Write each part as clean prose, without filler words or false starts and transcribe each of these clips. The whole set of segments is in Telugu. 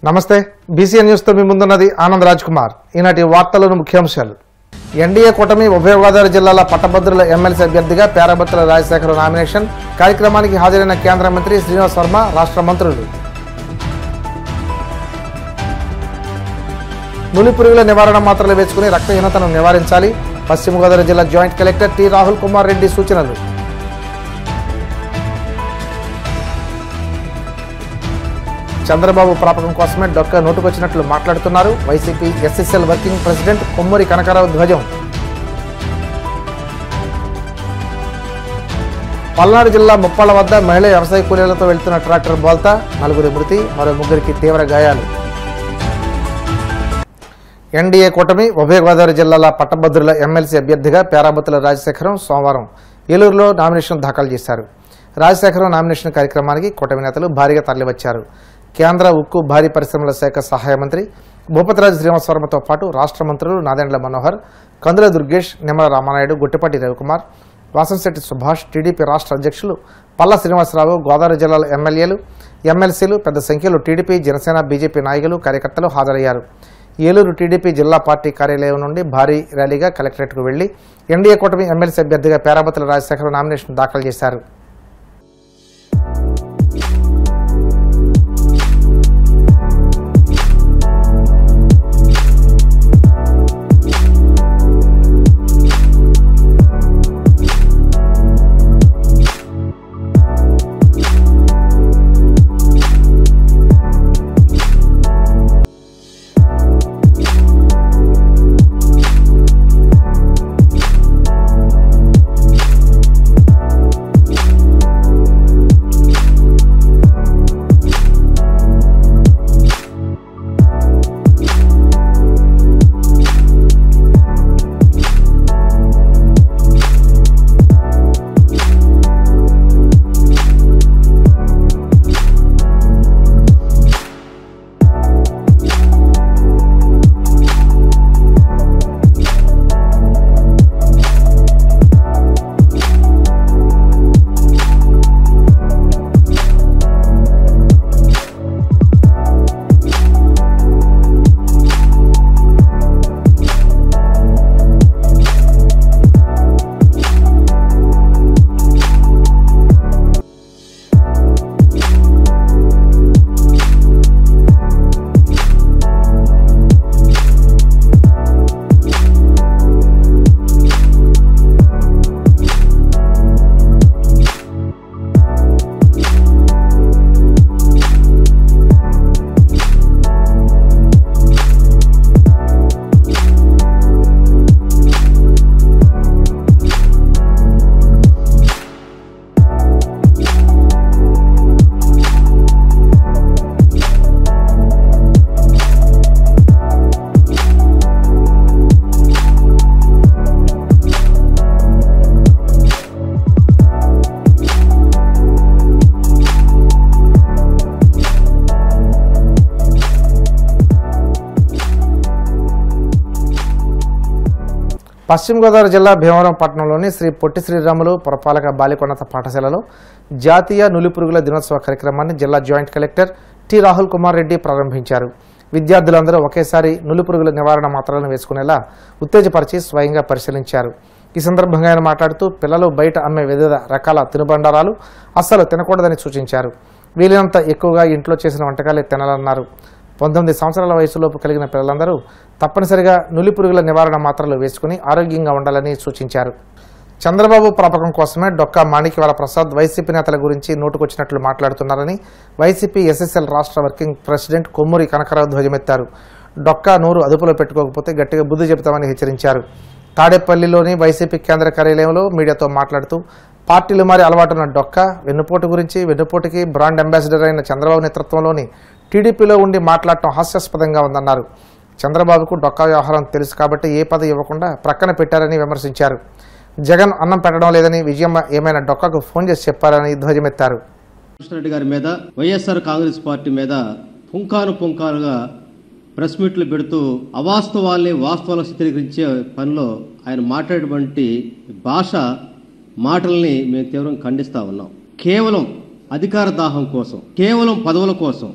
నమస్తే బీసీఎన్ న్యూస్ తో మీ ముందున్నది ఆనంద్ రాజ్ కుమార్. ఈనాటి వార్తలను ముఖ్యాంశాలు. ఎన్డీఏ కూటమి ఉభయ గోదావరి జిల్లాల పట్టభద్రుల ఎమ్మెల్సీ అభ్యర్థిగా పేరాబత్తుల రాజశేఖర్ నామినేషన్ కార్యక్రమానికి హాజరైన కేంద్ర మంత్రి శ్రీనివాస్ వర్మ, రాష్ట్ర మంత్రులు. నులి పురుగుల నివారణ మాత్రలు వేసుకుని రక్తహీనతను నివారించాలి. పశ్చిమ గోదావరి జిల్లా joint collector T Rahul Kumar Reddy సూచనలు. చంద్రబాబు ప్రాపకం కోసమే డొక్క నోటుకొచ్చినట్లు మాట్లాడుతున్నారు YCP SSL working president Kommuri Kanakarao ధ్వజం. పల్నాడు జిల్లా ముప్పాళ్ల వద్ద మహిళ వ్యవసాయ కూలీలతో వెళ్తున్న ట్రాక్టర్ బోల్తా, 4 మృతి, మరో 3 తీవ్ర గాయాలు. ఎన్డీఏ కూటమి ఉభయ గోదావరి జిల్లాల పట్టభద్రుల ఎమ్మెల్సీ అభ్యర్థిగా పేరాబత్తుల రాజశేఖరం సోమవారం ఏలూరులో నామినేషన్ దాఖలు చేశారు. రాజశేఖరం నామినేషన్ కార్యక్రమానికి కూటమి నేతలు భారీగా తరలివచ్చారు. కేంద్ర ఉక్కు భారీ పరిశ్రమల శాఖ సహాయ మంత్రి భూపతిరాజు శ్రీనివాస్ వర్మతో పాటు రాష్ట్ర మంత్రులు నాదెండ్ల మనోహర్, కందుల దుర్గేష్, నిమ్మల రామానాయుడు, గుట్టిపాటి రవికుమార్, వాసంశెట్టి సుభాష్, టీడీపీ రాష్ట్ర అధ్యక్షులు పల్లా శ్రీనివాసరావు, గోదావరి జిల్లాల ఎమ్మెల్యేలు, ఎమ్మెల్సీలు, పెద్ద సంఖ్యలో టీడీపీ, జనసేన, బీజేపీ నాయకులు, కార్యకర్తలు హాజరయ్యారు. ఏలూరు టీడీపీ జిల్లా పార్టీ కార్యాలయం నుండి భారీ ర్యాలీగా కలెక్టరేట్కు వెళ్లి ఎన్డీఏ కూటమి ఎమ్మెల్సీ అభ్యర్థిగా పేరాబత్తుల రాజశేఖర్ నామినేషన్ దాఖలు చేశారు. పశ్చిమ గోదావరి జిల్లా భీమవరం పట్టణంలోని శ్రీ పొట్టి శ్రీరాములు పురపాలక బాలికోన్నత పాఠశాలలో జాతీయ నులి పురుగుల దినోత్సవ కార్యక్రమాన్ని జిల్లా joint collector T Rahul Kumar Reddy ప్రారంభించారు. విద్యార్థులందరూ ఒకేసారి నులి పురుగుల నివారణ మాత్రలను వేసుకునేలా ఉత్తేజపరిచి స్వయంగా పరిశీలించారు. ఈ సందర్భంగా ఆయన మాట్లాడుతూ పిల్లలు బయట అమ్మే వివిధ రకాల తినుబండారాలు అస్సలు తినకూడదని సూచించారు. వీలైనంత ఎక్కువగా ఇంట్లో చేసిన వంటకాలే తినాలన్నారు. 19 సంవత్సరాల వయసులోపు కలిగిన పిల్లలందరూ తప్పనిసరిగా నులి పురుగుల నివారణ మాత్రలు వేసుకుని ఆరోగ్యంగా ఉండాలని సూచించారు. చంద్రబాబు ప్రాపకం కోసమే డొక్కా మాణిక్యవాల ప్రసాద్ వైసీపీ నేతల గురించి నోటుకొచ్చినట్లు మాట్లాడుతున్నారని వైసీపీ ఎస్ఎస్ఎల్ రాష్ట్ర వర్కింగ్ ప్రెసిడెంట్ కొమ్మూరి కనకారావు ధ్వజమెత్తారు. డొక్కా నోరు అదుపులో పెట్టుకోకపోతే గట్టిగా బుద్ధి చెబుతామని హెచ్చరించారు. తాడేపల్లిలోని వైసీపీ కేంద్ర కార్యాలయంలో మీడియాతో మాట్లాడుతూ పార్టీలు మారి అలవాటున్న డొక్కా వెన్నుపోటు గురించి, వెన్నుపోటుకి బ్రాండ్ అంబాసిడర్ అయిన చంద్రబాబు నేతృత్వంలోని టీడీపీలో ఉండి మాట్లాడటం హాస్యాస్పదంగా ఉందన్నారు. చంద్రబాబుకు డొక్కా వ్యవహారం తెలుసు కాబట్టి ఏ పదవి ఇవ్వకుండా ప్రక్కన పెట్టారని విమర్శించారు. జగన్ అన్నం పెట్టడం లేదని విజయమ్మ ఏమైనా డొక్కాకు ఫోన్ చేసి చెప్పారని ధ్వజమెత్తారు. రెడ్డి గారి మీద వైఎస్ఆర్ కాంగ్రెస్ పార్టీ మీద పుంకానుగా ప్రెస్ మీట్లు పెడుతూ అవాస్తవాల్ని వాస్తవాలను చిత్రీకరించే పనిలో ఆయన మాట్లాడేటువంటి భాష మాటల్ని మేము తీవ్రంగా ఖండిస్తా ఉన్నాం. కేవలం అధికార దాహం కోసం, కేవలం పదవుల కోసం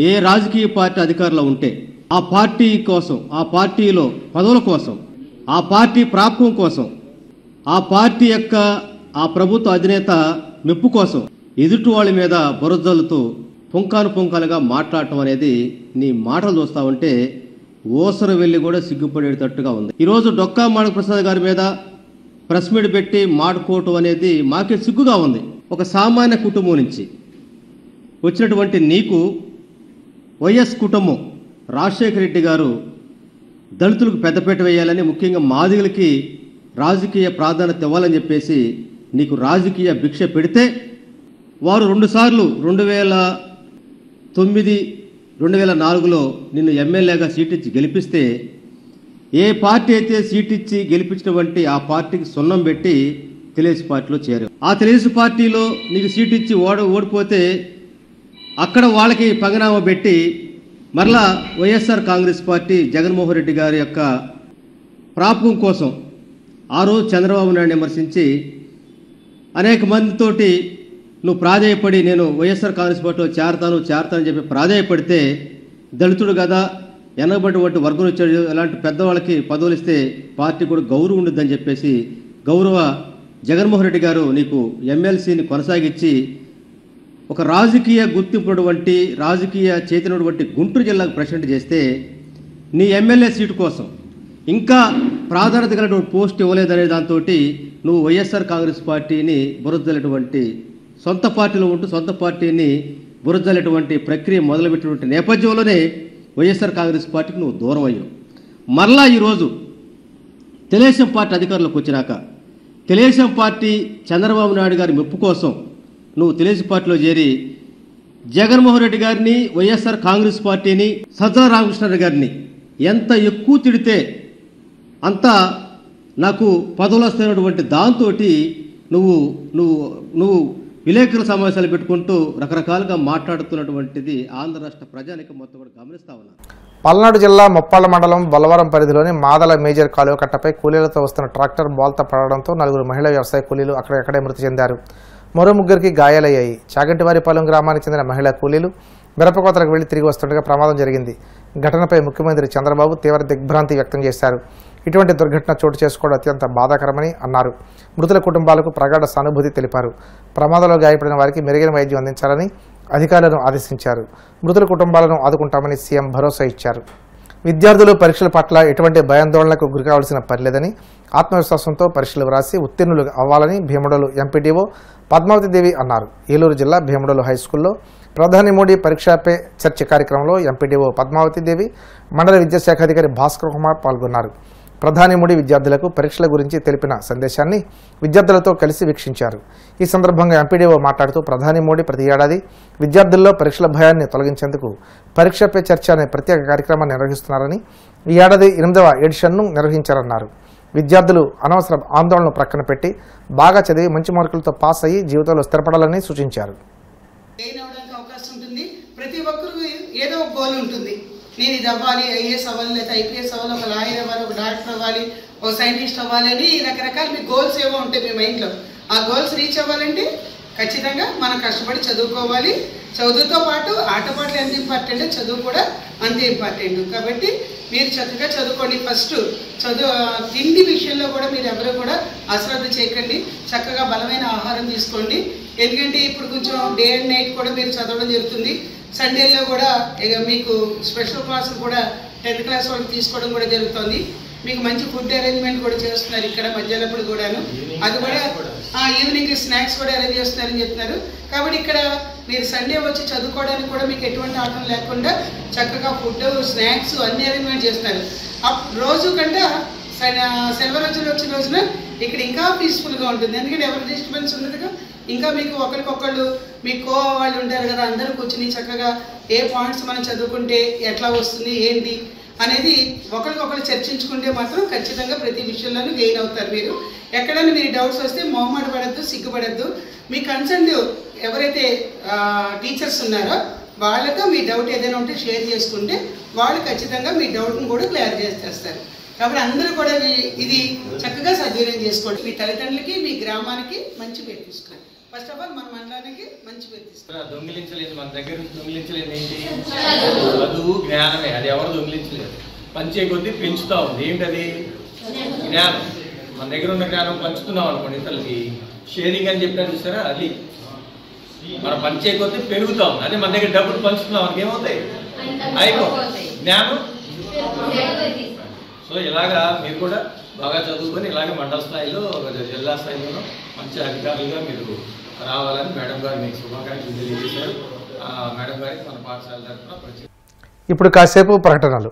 ఏ రాజకీయ పార్టీ అధికారంలో ఉంటే ఆ పార్టీ కోసం, ఆ పార్టీలో పదవుల కోసం, ఆ పార్టీ ప్రాప్తం కోసం, ఆ పార్టీ యొక్క ఆ ప్రభుత్వ అధినేత మెప్పు కోసం ఎదుటి వాళ్ళ మీద బురదలుతూ పుంకాలుగా మాట్లాడటం అనేది నీ మాటలు చూస్తా ఉంటే ఓసర వెళ్ళి కూడా సిగ్గుపడేటట్టుగా ఉంది. ఈరోజు డొక్కా మాణిక్యప్రసాద్ గారి మీద ప్రెస్ మీట్ పెట్టి మాట్లాడుకోవటం అనేది మాకే సిగ్గుగా ఉంది. ఒక సామాన్య కుటుంబం నుంచి వచ్చినటువంటి నీకు వైఎస్ కుటుంబం రాజశేఖర రెడ్డి గారు దళితులకు పెద్దపీట వేయాలని, ముఖ్యంగా మాదిగలకి రాజకీయ ప్రాధాన్యత ఇవ్వాలని చెప్పేసి నీకు రాజకీయ భిక్ష పెడితే వారు 2 సార్లు 2009, 2004లో నిన్ను ఎమ్మెల్యేగా సీట్ ఇచ్చి గెలిపిస్తే ఏ పార్టీ అయితే సీట్ ఇచ్చి గెలిపించినటువంటి ఆ పార్టీకి సున్నం పెట్టి తెలుగుదేశం పార్టీలో చేరావు. ఆ తెలుగుదేశం పార్టీలో నీకు సీట్ ఇచ్చి ఓడిపోతే అక్కడ వాళ్ళకి పంగనామా పెట్టి మరలా వైఎస్ఆర్ కాంగ్రెస్ పార్టీ జగన్మోహన్ రెడ్డి గారి యొక్క ప్రాపకం కోసం ఆ రోజు చంద్రబాబు నాయుడు విమర్శించి అనేక మందితోటి నువ్వు ప్రాధేయపడి నేను వైఎస్ఆర్ కాంగ్రెస్ పార్టీలో చేరతానని చెప్పి ప్రాధేయపడితే దళితుడు కదా, వెనకబడినటువంటి వర్గం వచ్చాడు, అలాంటి పెద్దవాళ్ళకి పదవులు ఇస్తే పార్టీ కూడా గౌరవం ఉండదని చెప్పేసి గౌరవ జగన్మోహన్ రెడ్డి గారు నీకు ఎమ్మెల్సీని కొనసాగించి ఒక రాజకీయ గుర్తింపునటువంటి, రాజకీయ చేతినటువంటి గుంటూరు జిల్లాకు ప్రెసిడెంట్ చేస్తే నీ ఎమ్మెల్యే సీటు కోసం ఇంకా ప్రాధాన్యత కలిగినటువంటి పోస్ట్ ఇవ్వలేదనే దాంతో నువ్వు వైఎస్ఆర్ కాంగ్రెస్ పార్టీని బురదలేటువంటి, సొంత పార్టీలో ఉంటూ సొంత పార్టీని బురదలేటువంటి ప్రక్రియ మొదలుపెట్టినటువంటి నేపథ్యంలోనే వైఎస్ఆర్ కాంగ్రెస్ పార్టీకి నువ్వు దూరం అయ్యావు. మరలా ఈరోజు తెలుగుదేశం పార్టీ అధికారంలోకి వచ్చినాక తెలుగుదేశం పార్టీ చంద్రబాబు నాయుడు గారి మెప్పు కోసం నువ్వు తెలుగుదేశం పార్టీలో చేరి జగన్మోహన్ రెడ్డి గారిని, వైఎస్ఆర్ కాంగ్రెస్ పార్టీని, సజ్జల రామకృష్ణారెడ్డి గారిని ఎంత ఎక్కువ తిడితే అంత నాకు పదవులు వస్తున్నటువంటి దాంతో నువ్వు విలేకరుల సమావేశాలు పెట్టుకుంటూ రకరకాలుగా మాట్లాడుతున్నటువంటిది ఆంధ్ర రాష్ట్ర ప్రజానికం మొత్తం కూడా గమనిస్తా ఉన్నారు. పల్నాడు జిల్లా మొప్పాళ్ల మండలం బొల్లవరం పరిధిలోని మాదల మేజర్ కాలువ కట్టపై కూలీలతో వస్తున్న ట్రాక్టర్ బోల్తా పడడంతో 4 మహిళా వ్యవసాయ కూలీలు అక్కడెక్కడే మృతి చెందారు. మరో 3కి గాయాలయ్యాయి. చాగంటివారిపాలెం గ్రామానికి చెందిన మహిళా కూలీలు మిరపకోతలకు వెళ్లి తిరిగి వస్తుండగా ప్రమాదం జరిగింది. ఘటనపై ముఖ్యమంత్రి చంద్రబాబు తీవ్ర దిగ్భ్రాంతి వ్యక్తం చేశారు. ఇటువంటి దుర్ఘటన చోటు చేసుకోవడం అత్యంత బాధాకరమని అన్నారు. మృతుల కుటుంబాలకు ప్రగాఢ సానుభూతి తెలిపారు. ప్రమాదంలో గాయపడిన వారికి మెరుగైన వైద్యం అందించాలని అధికారులను ఆదేశించారు. మృతుల కుటుంబాలను ఆదుకుంటామని సీఎం భరోసా ఇచ్చారు. విద్యార్థులు పరీక్షల పట్ల ఎటువంటి భయాందోళనకు గురికావాల్సిన పనిలేదని, ఆత్మవిశ్వాసంతో పరీక్షలు వ్రాసి ఉత్తీర్ణులు అవ్వాలని భీమడోలు ఎంపీడీఓ పద్మావతిదేవి అన్నారు. ఏలూరు జిల్లా భీమడోలు హైస్కూల్లో ప్రధాని మోడీ పరీక్షా పే చర్చ కార్యక్రమంలో ఎంపీడీఓ పద్మావతిదేవి, మండల విద్యాశాఖ అధికారి భాస్కర్ కుమార్ పాల్గొన్నారు. ప్రధాని మోడీ విద్యార్థులకు పరీక్షల గురించి తెలిపిన సందేశాన్ని విద్యార్థులతో కలిసి వీక్షించారు. ఈ సందర్భంగా ఎంపీడీఓ మాట్లాడుతూ ప్రధాని మోడీ ప్రతి ఏడాది విద్యార్థుల్లో పరీక్షల భయాన్ని తొలగించేందుకు పరీక్ష పే చర్చ అనే ప్రత్యేక కార్యక్రమాన్ని నిర్వహిస్తున్నారని, ఈ ఏడాది 8వ ఎడిషన్ను నిర్వహించారన్నారు. విద్యార్థులు అనవసర ఆందోళనను ప్రక్కన పెట్టి బాగా చదివి మంచి మార్కులతో పాస్ అయ్యి జీవితంలో స్థిరపడాలని సూచించారు. ప్రతి ఒక్కరికి ఏదో ఒక గోల్ ఉంటుంది. నేను ఇది అవ్వాలి, ఐఏఎస్ అవ్వాలి, లేదా ఐపీఎస్ అవ్వాలి, ఒక లాయర్ అవ్వాలి, ఒక డాక్టర్ అవ్వాలి, ఒక సైంటిస్ట్ అవ్వాలి అని రకరకాల మీ గోల్స్ ఏవో ఉంటాయి మీ మైండ్లో. ఆ గోల్స్ రీచ్ అవ్వాలంటే ఖచ్చితంగా మనం కష్టపడి చదువుకోవాలి. చదువుతో పాటు ఆటపాటలు ఎంత ఇంపార్టెంట్, చదువు కూడా అంతే ఇంపార్టెంట్. కాబట్టి మీరు చక్కగా చదువుకోండి. ఫస్ట్ తిండి విషయంలో కూడా మీరు ఎవరు కూడా అశ్రద్ధ చేయకండి. చక్కగా బలమైన ఆహారం తీసుకోండి. ఎందుకంటే ఇప్పుడు కొంచెం డే అండ్ నైట్ కూడా మీరు చదవడం జరుగుతుంది. సండేల్లో కూడా మీకు స్పెషల్ క్లాసులు కూడా 10th క్లాస్ వాళ్ళకి తీసుకోవడం కూడా జరుగుతుంది. మీకు మంచి ఫుడ్ అరేంజ్మెంట్ కూడా చేస్తున్నారు ఇక్కడ మధ్యాహ్నప్పుడు కూడాను. అది కూడా ఈవినింగ్ స్నాక్స్ కూడా అరేంజ్ చేస్తున్నారని చెప్తున్నారు. కాబట్టి ఇక్కడ మీరు సండే వచ్చి చదువుకోవడానికి కూడా మీకు ఎటువంటి ఆటం లేకుండా చక్కగా ఫుడ్, స్నాక్స్ అన్ని అరేంజ్మెంట్ చేస్తున్నారు. రోజు కంటే సెలవు రోజులు వచ్చిన రోజున ఇక్కడ ఇంకా పీస్ఫుల్గా ఉంటుంది. ఎందుకంటే ఎవరి డిస్టర్బెన్స్ ఉండదుగా. ఇంకా మీకు ఒకరికొకళ్ళు మీ వాళ్ళు ఉంటారు కదా, అందరూ కూర్చుని చక్కగా ఏ పాయింట్స్ మనం చదువుకుంటే ఎట్లా వస్తుంది ఏంటి అనేది ఒకరికొకరు చర్చించుకుంటే మాత్రం ఖచ్చితంగా ప్రతి విషయంలోనూ గెయిన్ అవుతారు. మీరు ఎక్కడైనా మీరు డౌట్స్ వస్తే మొహమాట పడద్దు, సిగ్గుపడద్దు. మీ కన్సర్న్ ఎవరైతే టీచర్స్ ఉన్నారో వాళ్ళతో మీ డౌట్ ఏదైనా ఉంటే షేర్ చేసుకుంటే వాళ్ళు ఖచ్చితంగా మీ డౌట్ని కూడా క్లియర్ చేసేస్తారు. కాబట్టి అందరూ కూడా ఇది చక్కగా సద్వినియోగం చేసుకోండి. మీ తల్లిదండ్రులకి, మీ గ్రామానికి మంచి పేరు తీసుకోండి. ఫస్ట్ ఆఫ్ ఆల్ మన మండలానికి మంచి పేరు తీసుకున్నాం. దొంగిలించలేదు, మన దగ్గర నుంచి దొంగిలించలేదు ఏంటి? చదువు, జ్ఞానమే. అది ఎవరు దొంగిలించలేదు. పంచే కొద్దీ పెంచుతా ఉంది. ఏంటది? జ్ఞానం. మన దగ్గర ఉన్న జ్ఞానం పంచుతున్నాం అనుకోండి ఇతరులకి. షేరింగ్ అని చెప్పినా చూసారా? అది మనం పంచే కొద్దీ పెరుగుతాం. అదే మన దగ్గర డబ్బులు పంచుతున్నాం మనకి ఏమవుతాయి? అయిపోతాయి. జ్ఞానం. సో ఇలాగా మీరు కూడా బాగా చదువుకొని ఇలాగే మండల స్థాయిలో, జిల్లా స్థాయిలో మంచి అధికారులుగా మీరు రావాలని మేడం గారు మీకు శుభాకాంక్షలు తెలియజేశారు. మేడం గారికి మన పాఠశాల తరఫున ఇప్పుడు కాసేపు ప్రకటనలు.